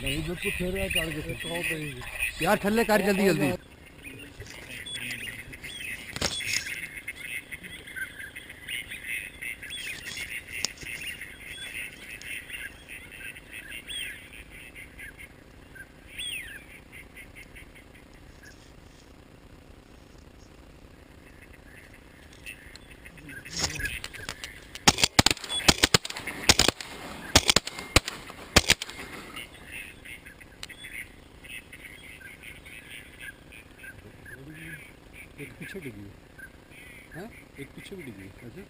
नहीं जो कुछ रहा चढ़ के तो यार थल्ले कर जल्दी जल्दी एक पीछे डिगी है, एक पीछे भी डिगी अच्छा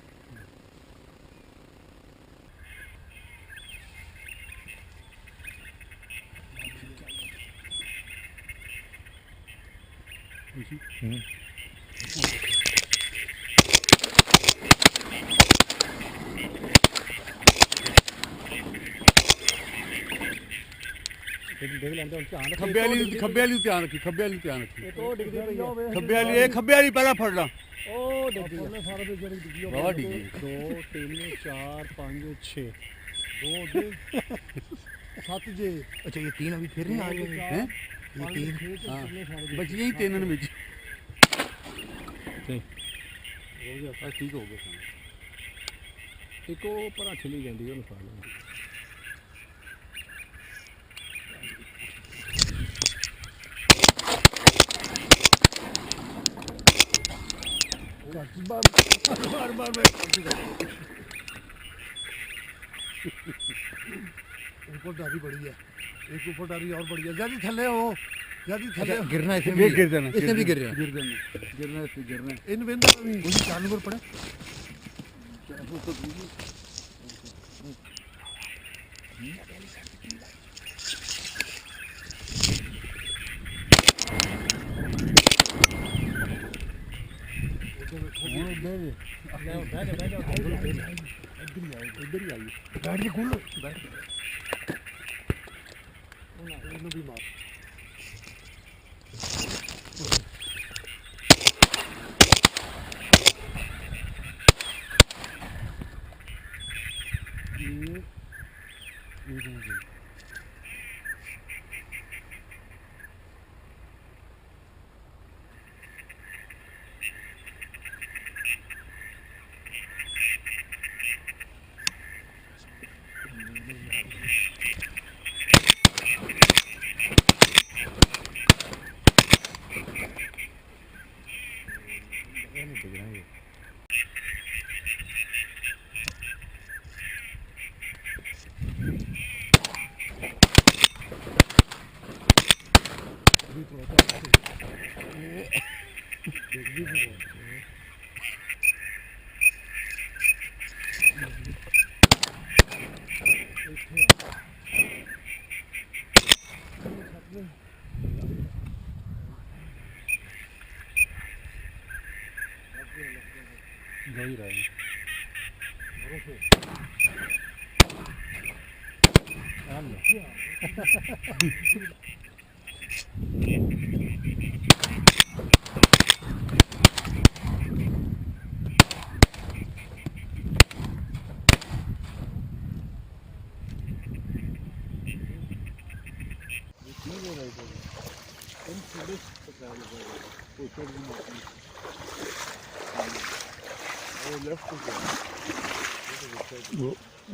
खब्बे वाली ध्यान रखी खब्बे वाली ध्यान रखी खब्बे वाली ये खब्बे वाली पहला फड़ना बाबा डिगी 2 3 4 5 6 2 7 जे अच्छा ये तीन अभी फिर नहीं आ गए हैं ये तीन हाँ बस यही तीन में हो गया ठीक हो गया एक पर चली जाती है फड़ बार बार बार ऊपर डारी बड़ी है एक ऊपर डारी और बड़ी है ज्यादा थल्ले हो ज्यादा थल्ले गिरना इसमें भी गिर जाना इसमें भी गिर गिरना इन वेंदा भी कुछ जानवर पड़े इधर ही आई बैठ के खोलो बैठ भी मार नहीं रहा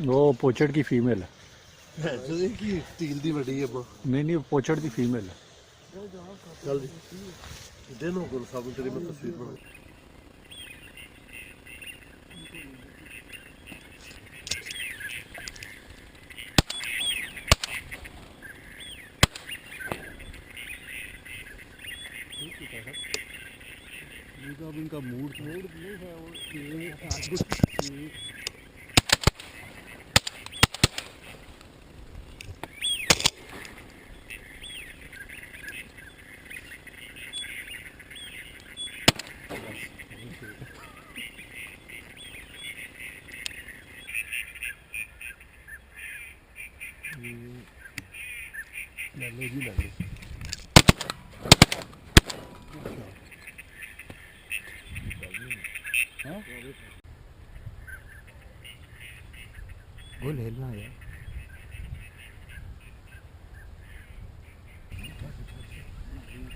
वो पोचड़ की फीमेल है स्टील दी बड़ी है नहीं पोचड़ की फीमेल है चल देनो गुल साबुन तेरी मैं तस्वीर बना अब इनका मूड नहीं है जी लगे गुल हिलना है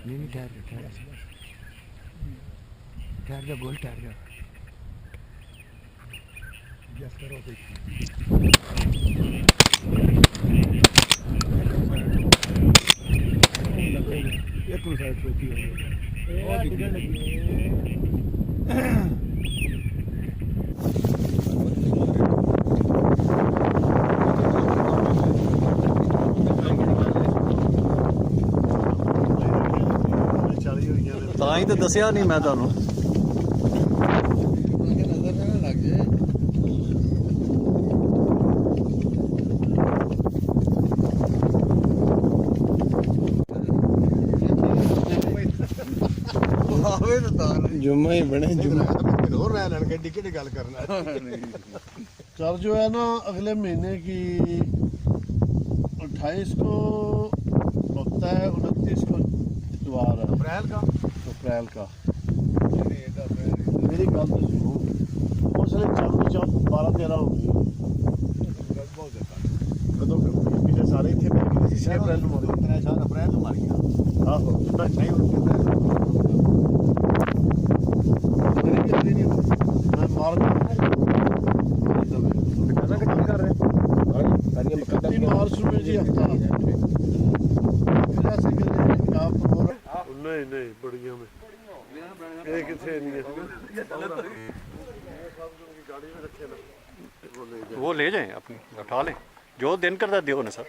नहीं नहीं ठहर जा ठहर जा गोल ठहर जा गैस करो एक साइड होती है और दिखने लगी ਤਾਂ ਹੀ ਤਾਂ ਦੱਸਿਆ ਨਹੀਂ ਮੈਂ ਤੁਹਾਨੂੰ नजर ना लग जाए जुम्मा ही बने जुम्मा हो रहा है लड़के टिकट गल करना सर जो है ना अगले महीने की 28 को होता है 29 को इतवार है अप्रैल का मेरी गल तो सुनो उसने चल 12-13 हो गई कदों पिछले सारे इतने पै गए 6 अप्रैल ਨੂੰ ਮਰ ਗਿਆ 3 ਅਪ੍ਰੈਲ ਨੂੰ ਮਰ ਗਿਆ ਆਹੋ ਤਾਂ ਨਹੀਂ ਉੱਠ ਮੈਂ ਮਾਰ ਦੁਕਾਨਾਂ ਕਿ ਕੀ ਕਰ ਰਹੇ ਸਾਰੀਆਂ ਮਕਾਨਾਂ ਮਾਰਚ ਨੂੰ ਜੀ ਹਫਤਾ ਕਿਹੜਾ ਸੀ ਕਿ ਆਪ ਨਹੀਂ ਨਹੀਂ ਬੜੀਆਂ ਮੈਂ ਇਹ ਕਿੱਥੇ ਨਹੀਂ है वो ले जाएं अपनी उठा लें जो दिन करता दियो ना सर